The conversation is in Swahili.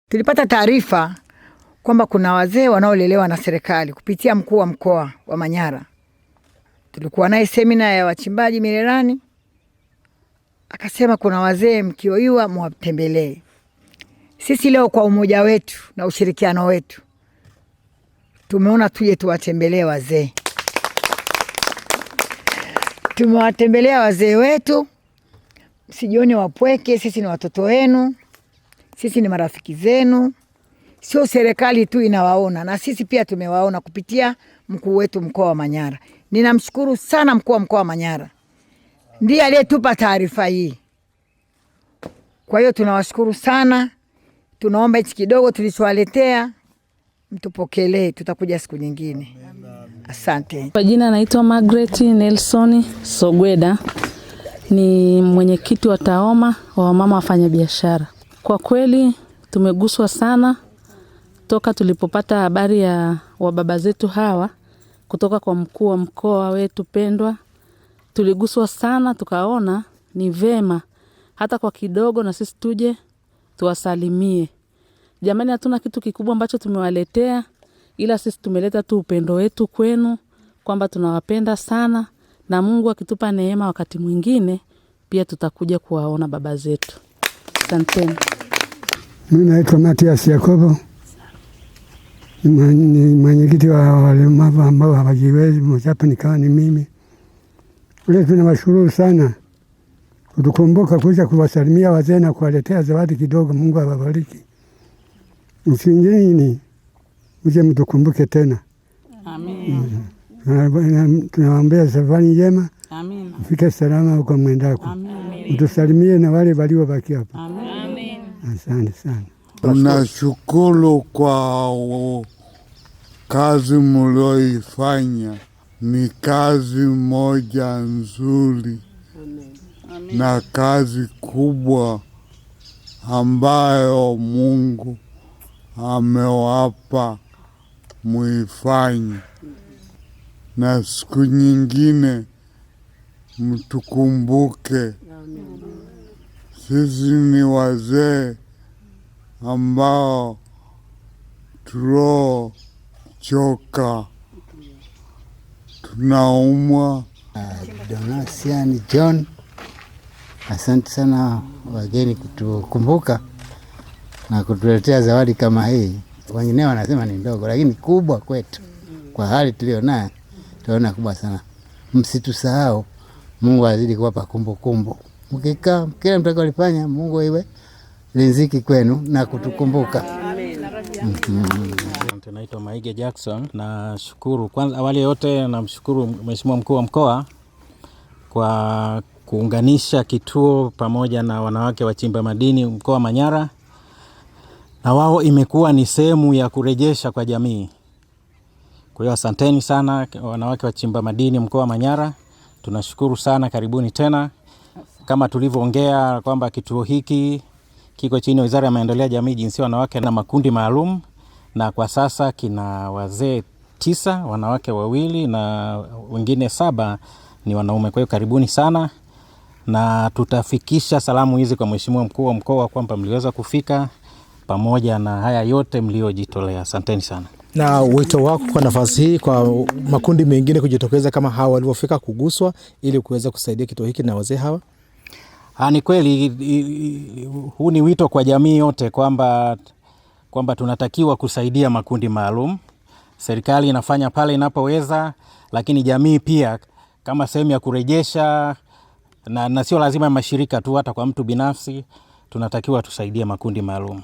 Tulipata taarifa kwamba kuna wazee wanaolelewa na serikali kupitia mkuu wa mkoa wa Manyara. Tulikuwa naye semina ya wachimbaji Mererani, akasema kuna wazee mkioiwa mwatembelee. Sisi leo kwa umoja wetu na ushirikiano wetu tumeona tuje tuwatembelee wazee. Tumewatembelea wazee wetu, sijione wapweke, sisi ni watoto wenu, sisi ni marafiki zenu. Sio serikali tu inawaona, na sisi pia tumewaona kupitia mkuu wetu mkoa wa Manyara. Ninamshukuru sana mkuu wa mkoa wa Manyara, ndiye aliyetupa taarifa hii. Kwa hiyo tunawashukuru sana. Tunaomba hichi kidogo tulichowaletea mtupokelee, tutakuja siku nyingine. Asante. Kwa jina naitwa Margaret Nelson Sogweda, ni mwenyekiti wa TAOMA wa wamama wafanya biashara. Kwa kweli tumeguswa sana toka tulipopata habari ya wababa zetu hawa kutoka kwa mkuu wa mkoa wetu pendwa. Tuliguswa sana, tukaona ni vema hata kwa kidogo na sisi tuje tuwasalimie. Jamani, hatuna kitu kikubwa ambacho tumewaletea, ila sisi tumeleta tu upendo wetu kwenu, kwamba tunawapenda sana, na Mungu akitupa neema wakati mwingine pia tutakuja kuwaona baba zetu. Asanteni. Mimi naitwa Matias Yakobo, ni mwenyekiti wa walemavu ambao hawajiwezi, mmoja nikawa ni mimi. Ule tunawashukuru sana kutukumbuka kuja kuwasalimia wazee na kuwaletea zawadi kidogo. Mungu awabariki. Msingeni uje mtukumbuke tena. Amen. Tunawaombea safari njema. Amen. Mfike salama huko mwendako. Amen. Mtusalimie na wale waliobaki hapa. Amen. Asante sana. Tunashukuru kwa kazi mlioifanya. Ni kazi moja nzuri. Amen. Na kazi kubwa ambayo Mungu amewapa muifanye. Na siku nyingine mtukumbuke. Sisi ni wazee ambao tulochoka, tunaumwa. Donasian John, asante sana wageni kutukumbuka na kutuletea zawadi kama hii. Wengine wanasema ni ndogo, lakini kubwa kwetu. Kwa hali tulionayo tunaona kubwa sana. Msitusahau. Mungu azidi kuwapa kumbukumbu. Mkikaa kile mtakalofanya, Mungu iwe riziki kwenu na kutukumbuka. Naitwa Maige Jackson. Nashukuru kwanza, awali yote namshukuru Mheshimiwa mkuu wa mkoa kwa kuunganisha kituo pamoja na wanawake wachimba madini mkoa wa Manyara, na wao imekuwa ni sehemu ya kurejesha kwa jamii. Kwa hiyo asanteni sana wanawake wachimba madini mkoa wa Manyara. Tunashukuru sana, karibuni tena. Kama tulivyoongea kwamba kituo hiki kiko chini ya Wizara ya Maendeleo ya Jamii, Jinsia, Wanawake na Makundi Maalum, na kwa sasa kina wazee 9, wanawake 2 na wengine 7 ni wanaume. Kwa hiyo karibuni sana, na tutafikisha salamu hizi kwa Mheshimiwa mkuu wa mkoa kwamba mliweza kufika pamoja na haya yote mliojitolea. Asanteni sana. Na wito wako kwa nafasi hii kwa makundi mengine kujitokeza kama hawa walivyofika kuguswa ili kuweza kusaidia kituo hiki na wazee hawa? Ni kweli, huu ni wito kwa jamii yote kwamba tunatakiwa kusaidia makundi maalum. Serikali inafanya pale inapoweza, lakini jamii pia kama sehemu ya kurejesha, na sio lazima mashirika tu, hata kwa mtu binafsi tunatakiwa tusaidie makundi maalum.